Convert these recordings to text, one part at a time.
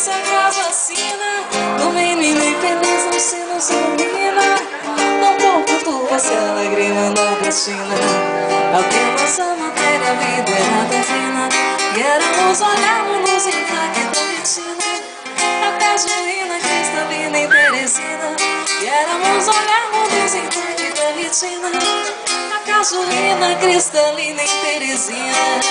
Preguiça casa assina, do menino infeliz não se nos ilumina. Tão pouco turva se a lágrima nordestina. Ao que nossa matéria, a vida era tão fina, e éramos olharmos em fraque da retina. A casuína, cristalina e Teresina, e éramos olharmos em fraque da retina. A casuína, cristalina e Teresina.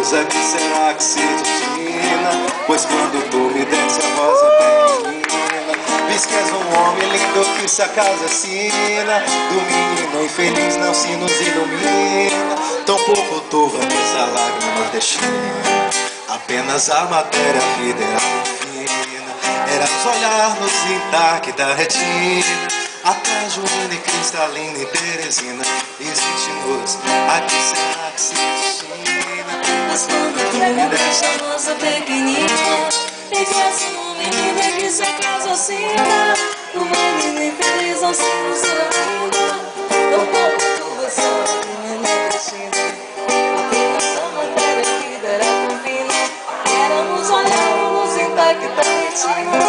Que será que se destina? Pois quando tu me desse a rosa pequenina, diz que és um homem lindo que se a casa assina, do menino infeliz não se nos ilumina. Tão pouco turva que essa lágrima nordestina, apenas a matéria, a vida era fina. Era olhar-nos intacta retina, a cajuína e cristalina e Teresina. Existe-nos a que será que se destina? Mas quando tu me deste a moça pequenina, fizesse um menino que se casa assina, o menino infeliz não se nos ainda. Tão pouco tu você me nordestina, porque nossa matéria, a vida era tão fina, éramos olhávamos intacta retina.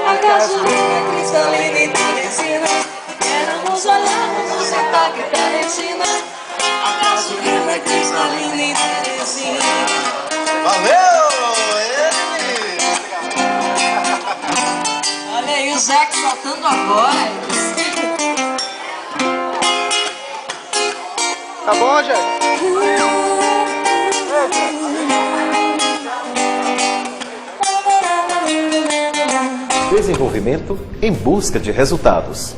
A cajuína, cristalina e Teresina, éramos olhávamos intacta retina. A cajuína, cristalina e Teresina. Valeu! Olha aí o Jack soltando a voz. Tá bom, Jack? Desenvolvimento em busca de resultados.